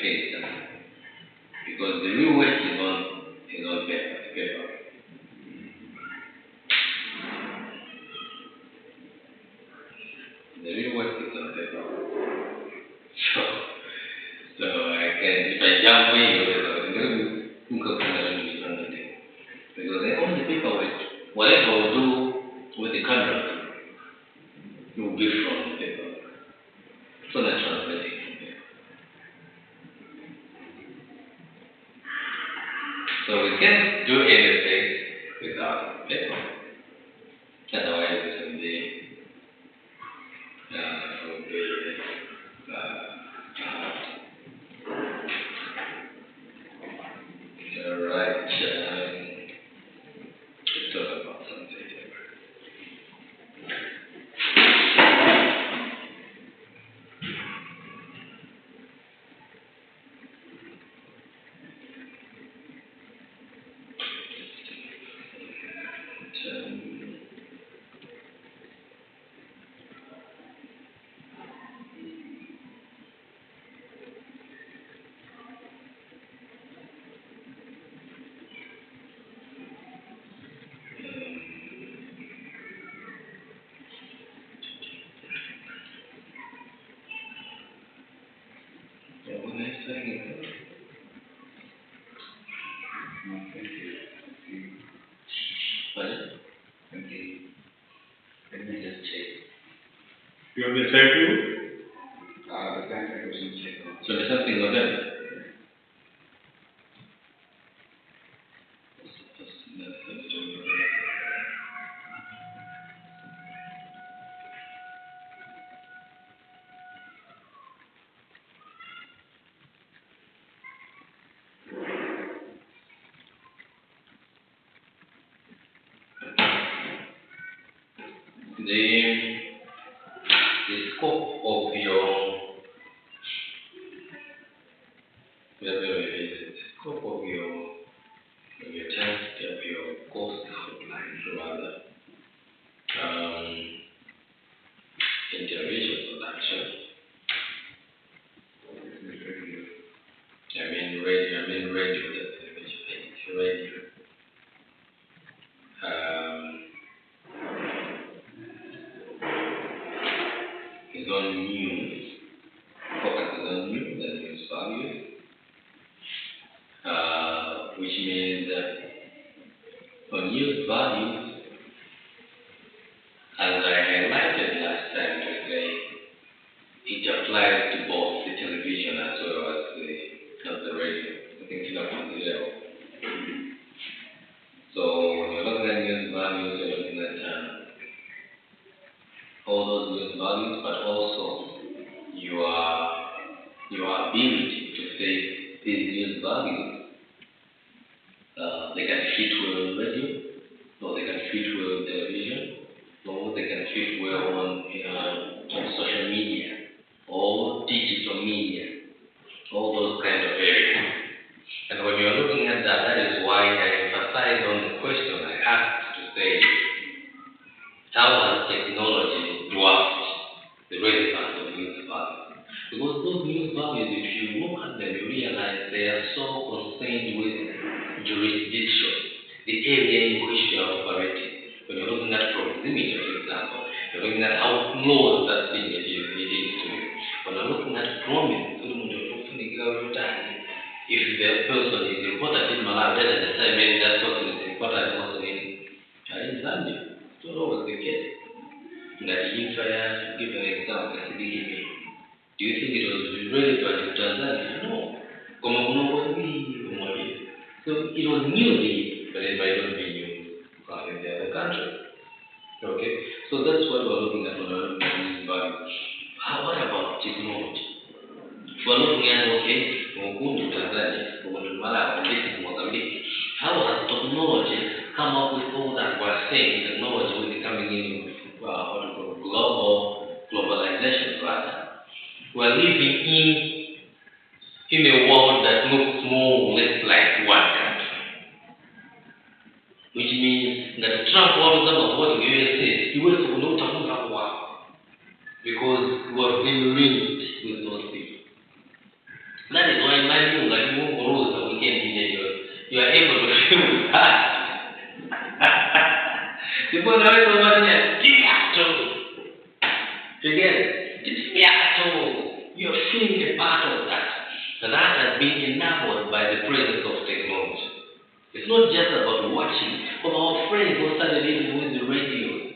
case because the real work is on paper. The real work is on paper. So I can, if I jump in, because all the paperwork, whatever I do with the contract, it will be from the paper. So that's translating from paper. So we can't do anything without paper. Otherwise, it will be right. Let's talk about something different. Let me just check. You want me to check you? The contract was in check. So there's something on that. The scope of your test of your course outline rather integration production. I mean radio, that's the radio. Is on news, focuses on news and news values, which means that for news values, as I highlighted last time today, it applies to both the television as well as the radio. I think it's up on the level. So when you're looking at news values, you're looking at all those news values, but also your ability to say these news values, they can fit well on radio, or they can fit well on television, or they can fit well on social media, or digital media, all those kind of areas. And when you're looking at that, that is why I emphasize on the question I asked to say, how has technology dwarfed the relevance of news values? Because those news values, if you look at them, you realize they are so concerned with jurisdiction, the area in which you are operating. When you're looking at proximity, for example, you're looking at how close that thing is to you. When you're looking at prominence, if the person is important in Malawi, then the same means that person is important also in Zambia. It's not always the case. That Infaya, to give an example, do you think it was relevant to Tanzania? No. So it was news, but it might not be news in the other country. Okay? So that's what we're looking at when we're looking at news value. What about technology? If we're looking at, okay, Tanzania, Malawi, Mozambique, how has technology come up with all that we're saying? Technology will be coming in with what we call globalization rather. We're living in a world that looks more or less like one country. Which means that Trump, for example, what the US says, he will not talk about war because we have been linked with those people. That is why People always over there, give me a toe. Again, give me a toe. You're feeling a part of that. And that has been enabled by the presence of technology. It's not just about watching. But our friends who started living with the radio,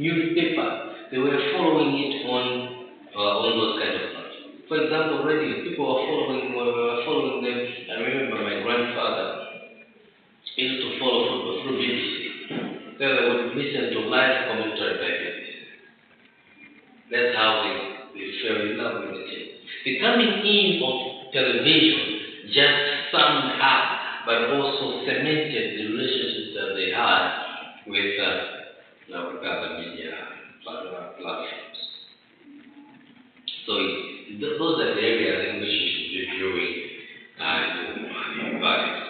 newspaper, they were following it on those kind of stuff. For example, radio, people were following them. I remember my grandfather used to follow football through BBC. Then they would listen to live commentary by BBC. That's how they fell in love with the team. The coming in of television just summed up, but also cemented the relationships that they had with other media platforms. So those are the areas in which you should be viewing your values.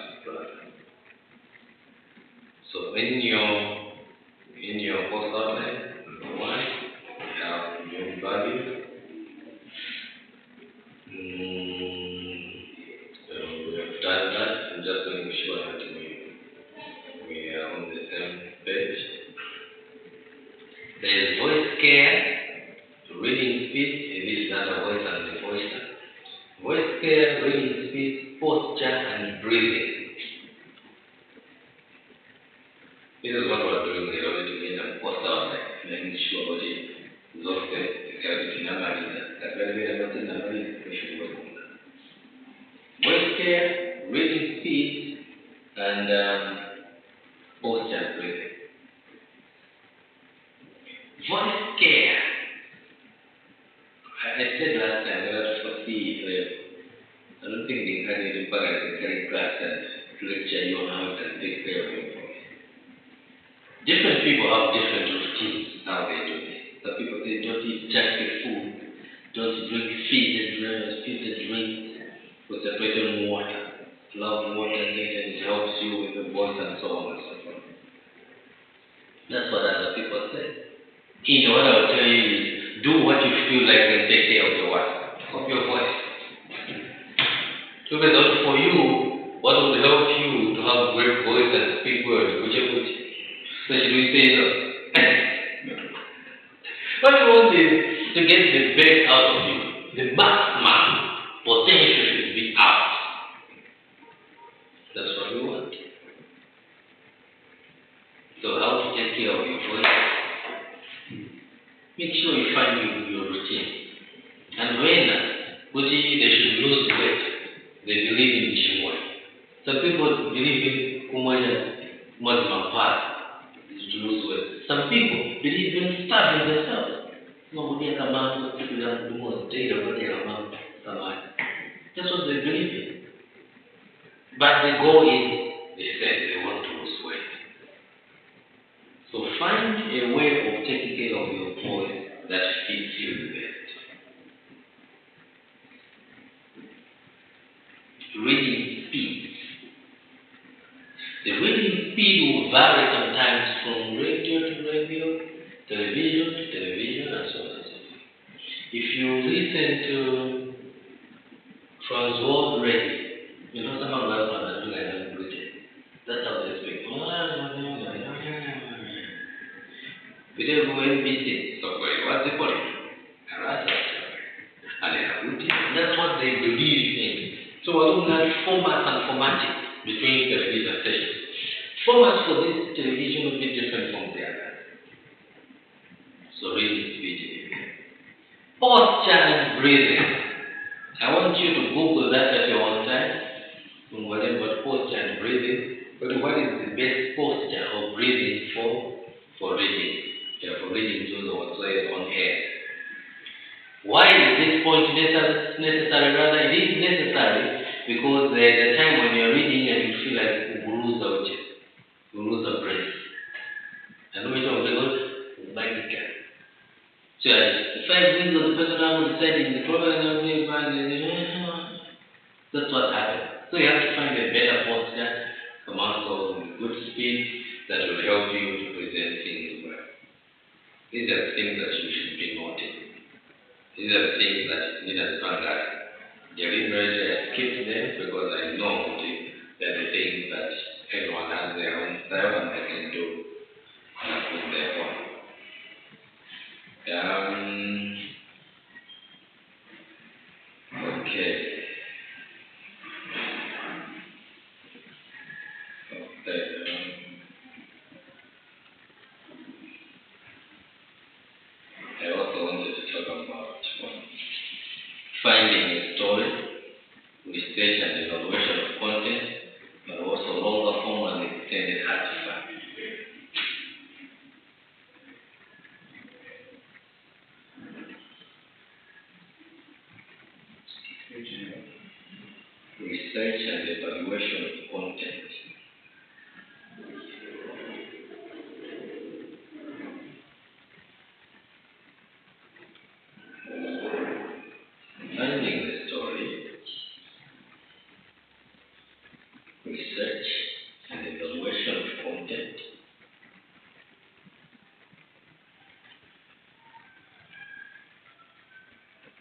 So in your post outline, number one, you have your values. We have done that. I'm just making sure that we are on the same page. There is voice care, reading speed, this is another voice and the voice. Voice care, reading speed, posture, and breathing. This is what we're doing in order to get them post out, making sure that it's okay. Voice care, reading speed, and posture breathing. Voice care. I said last time that for I don't think they carry class and lecture you on how to take care of your voice. Different people have different routines how they do this. Some people say don't eat junk food, don't drink filtered drinks with separated water. Love water and it helps you with the voice and so on and so forth. That's what other people say. What I'll tell you is do what you feel like and take care of your voice. So for you, what will help you to have great voice and speak well, whichever especially we say no. What you want is to get the best out of you. The maximum potential should be out. That's what we want. So how to take care of your voice? Make sure you find your routine. And when they should lose weight, they believe in Jimwe. Some people believe in Kumaya Mazmapad to lose weight. Some people believe in starving themselves. That's what they believe in. But the goal is, they said they want to lose weight. So find a way of taking care of your voice that fits you the best. Reading speed. The reading speed will vary sometimes from radio to radio, television to television, and so on and so forth. If you listen to Transworld Radio, some of us are doing like Britain. That's how they speak. We don't go NBC. So what's the point? That's what they believe in. So we're looking at formats and formatting between television stations. Formats for this television will be different from the other. So reading speed. Posture and breathing. I want you to Google that at your own time. Whatever posture and breathing. But what is the best posture of breathing for reading? For reading to the whatsoever on air. Why is this point necessary? Rather, it is necessary because there's a time when you're reading and you feel like you lose a breath. And when you're like it can. So the 5 minutes of the person who said in the program, that's what happened. So you have to find a better posture, command with good speed that will help you to present things well. These are the things that you should be noting. These are the things that you need to understand that deliberately I skipped them because I know that the things that everyone has their own style and they can do. Okay. I also wanted to talk about finding a story, research and evaluation of content, but also longer form and extended artifacts. Research and evaluation of content. Finding the story, research and evaluation of content,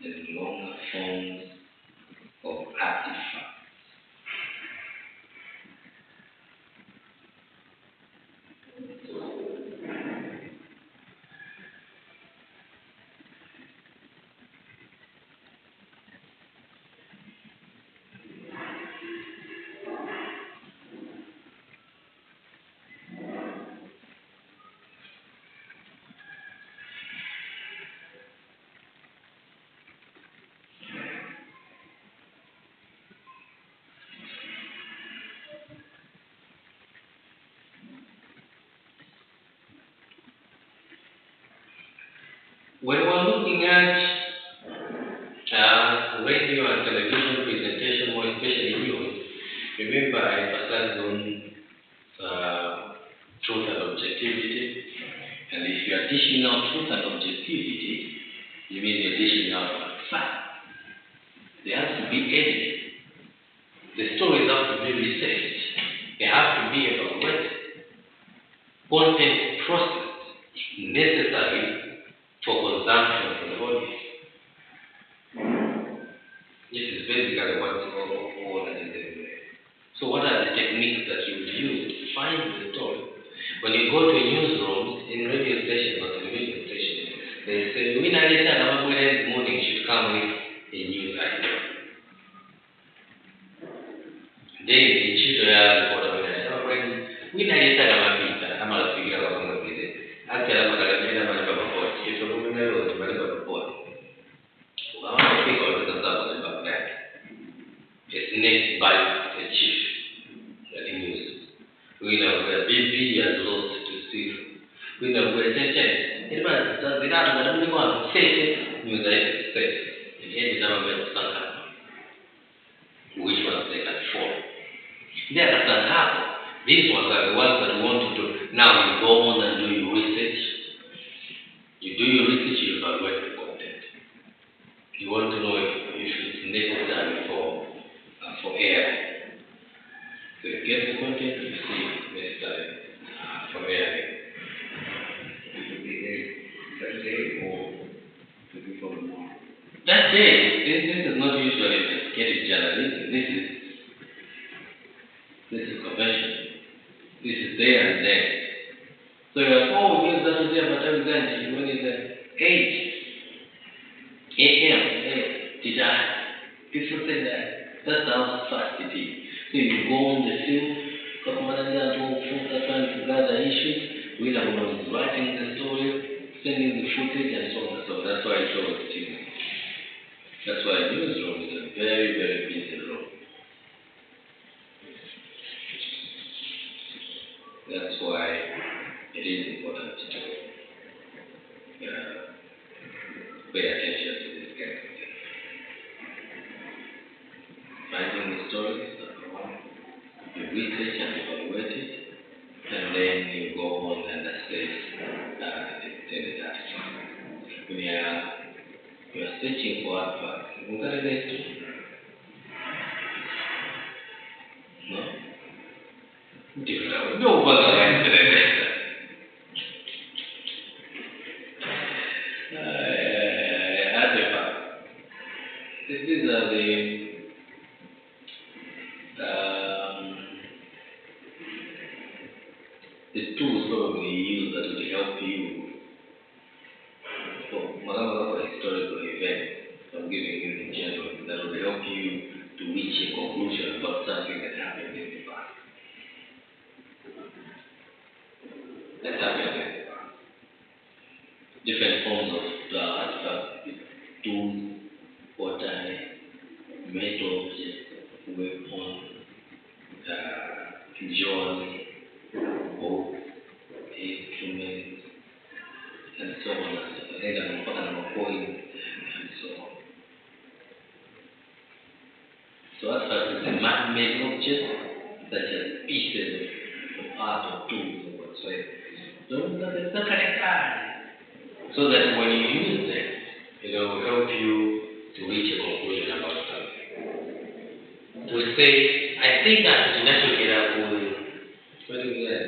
and longer forms of artifacts. When we're looking at radio and television presentation, more especially news, remember I emphasized on truth and objectivity. And if you are dishing out truth and objectivity, you mean you're dishing out fact. There has to be evidence. The stories have to be researched. They have to be evaluated. Content processed necessary for consumption for the audience. This is basically what all that is there. So what are the techniques that you would use to find the story? When you go to newsrooms, in radio stations or television stations, they say, we know this morning should come with a news item. Then in Chito reporter we know this I'm not figure out what it is. After I'm going to report, if you're going to report, well, I don't think all the consultants about that. It's next by the chief, the news. We know where BP has lost to Steve. We know where Chen. It was the other than we want to say news item says. And here is our best which ones they can fall. That can happen. These ones are the ones that we want to do. Now you go on and do your research. You do your research, you evaluate the content. You want to know if it's necessary for air. So you get the content, you see if it's necessary for air. It will be that day or before the morning. That day, this is not usually investigative journalism. This is convention. This is there and then. So you're like, oh, yes, that is there, but every day, when is it? 8 a.m. Did I? People say that. That's how fast it is. So you go on the field, trying to gather issues, we have one who's writing the story, sending the footage, and so on and so on. That's why it's always TV. That's why newsroom is a very, very busy room. That's why it is important to pay attention to this kind of thing. Finding the stories, number one, you research and evaluate it, and then you go on and assess extended artifacts. When you are searching for artifacts, you got a list. No? Different. No, but these are the tools probably you use that will help you for whatever historical event, I'm giving you in general, that will help you to reach a conclusion about something that happened in the past. That happened in the past. Different forms of tools, pottery, metal objects, weapons, jewelry, boats, instruments, and so on and so forth. And coins and so on. So as far as the man-made objects, such as pieces of art or tools or whatsoever, don't let it so that when you use them, it will help you to reach a conclusion about something. To say, I think that tunachokera kule, what do you get?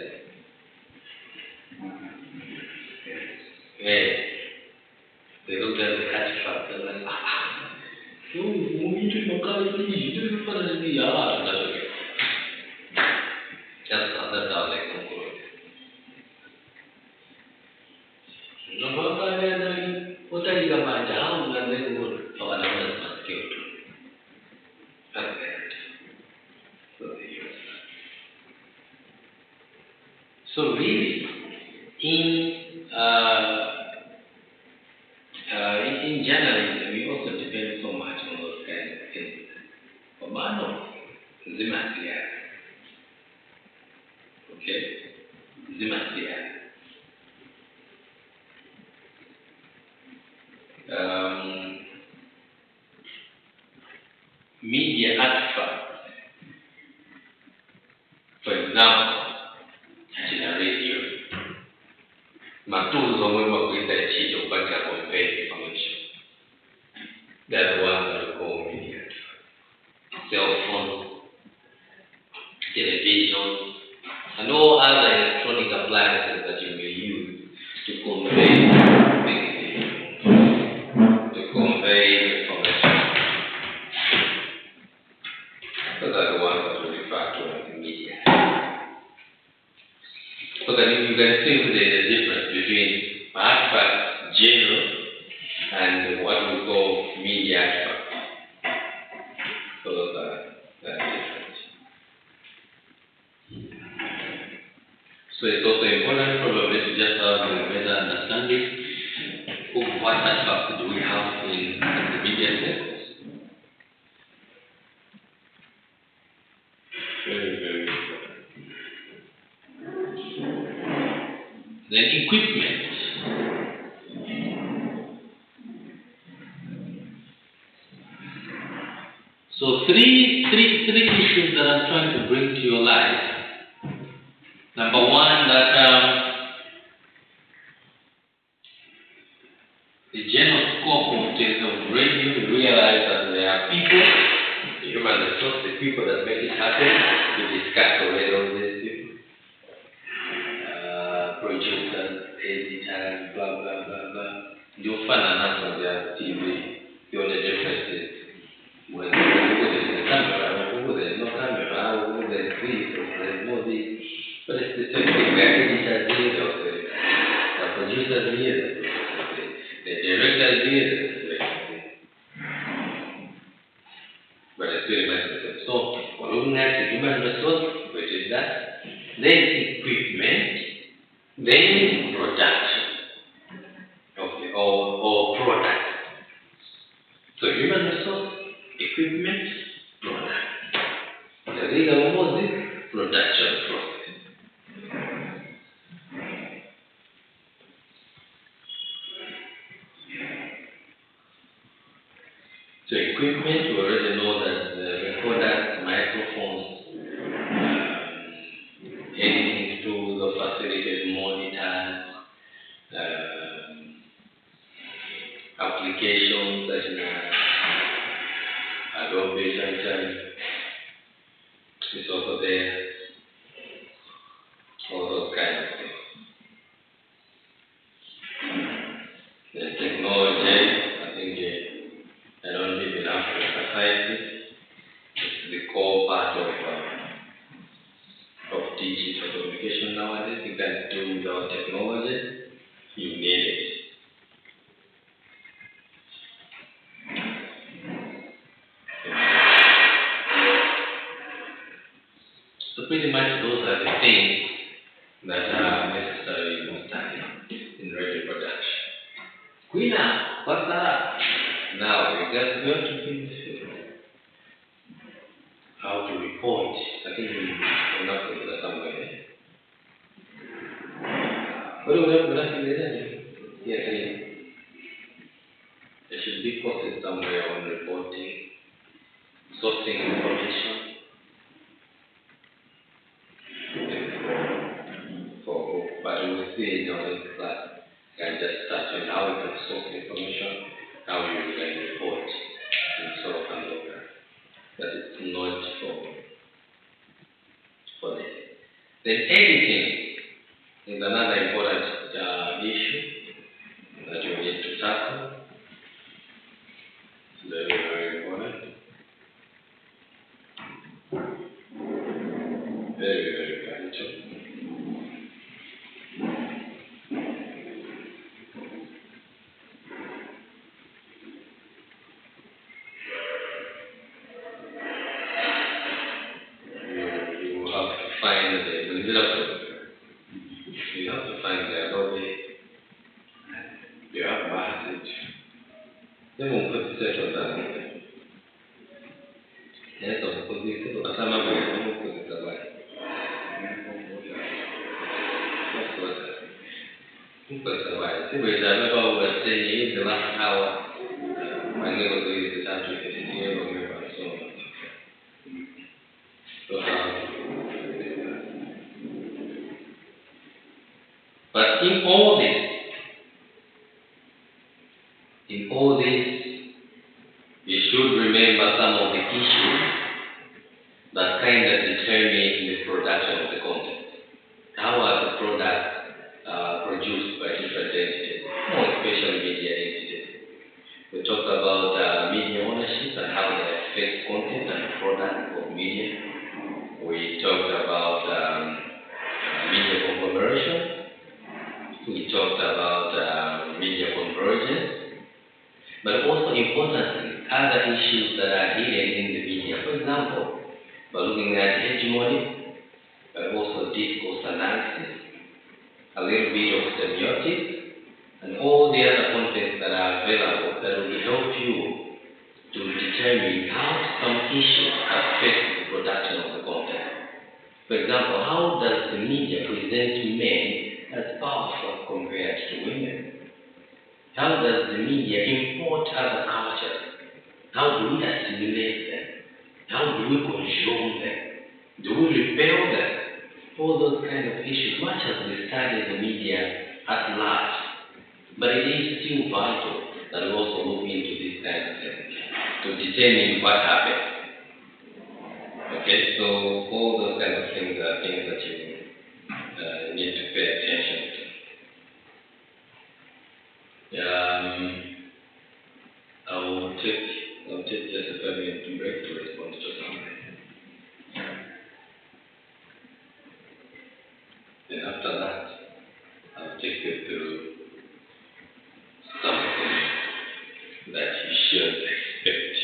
They looked at the artifact and were like, so we need to look at it. That's how they conclude. So really, in journalism, we also depend so much on those kinds of things. For man, Zimasia. Okay? Zimasia. Media artifacts. For example, in radio, matuzo mwema kuita chini upate compare information. That's one that we call media artifacts. Cell phone, television, and all other electronic appliances that you may use to convey information. Those are the ones that we refer to as media. So that you can see the difference between artifacts general and what we call media artifacts. So those are different. So it's also important probably to just have a better understanding of what artifacts do we have in the media sense. Very, very important. Then equipment. So three issues that I'm trying to bring to your life. Number one, that the general scope of radio, we realize that there are people, the human resource, the people that make it happen. We discussed already all these people. Producers, editors, blah, blah, blah, blah. You'll find an answer on their TV. The only difference is when there's a camera, or there's no camera, or there's this, or there's no this. But it's the same thing. The editors did, or the producers did, the directors did. But it's very much the same. So, we're looking at the human resource, which is that. Then equipment. Then production. Okay, or product. So human resource, equipment, product. The legal was the production process. So equipment, we already know that the recorders, microphones, editing tools or facilities, monitors, applications such as Adobe Sunshine is also there. All those kind of things. The technology, I think I don't need enough to emphasize it. It's the core part of digital communication nowadays. You can't do without technology. You need it. pretty much those are the things that are necessary in studying in radio production. Quina, what's that? Now we got to finish how to report. I think we're not going to do that somewhere. What do we have to do? Yes, there should be posted somewhere on reporting, sourcing information. But we will see in our next class. Can just touch on how we can source information, how we can report, and so on and so forth. But it's not for this. Then editing is another important issue that you need to tackle. Very, very important. Very, very vital. You have to find the Adobe. You have Message. They won't put the set on that. Yes, of course, they put a summer way. They won't put it away. That's what who puts it away? See, we have over 10 years, the last hour. My neighbor is the time to 15 years or more, so on. But in all this, you should remember some of the issues that kind of determine the production of the content. How are the products produced by different entities, more especially media entities? We talked about media ownership and how they affect content and product of media. We talked about media conglomeration. We talked about media convergence. But also importantly, other issues that are hidden in the media. For example, by looking at hegemony, but also discourse analysis, a little bit of semiotics, and all the other contents that are available that will help you to determine how some issues affect the production of the content. For example, how does the media present men as powerful compared to women? How does the media import other cultures? How do we assimilate them? How do we consume them? Do we repel them? All those kind of issues, much as we study the media at large, but it is still vital that we also look into this kind of thing to determine what happens. Okay, so all those kind of things are things that you need to pay attention to. I'll take just a 5-minute break to respond to something. Then after that, I'll take you through something that you should expect.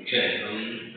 Okay,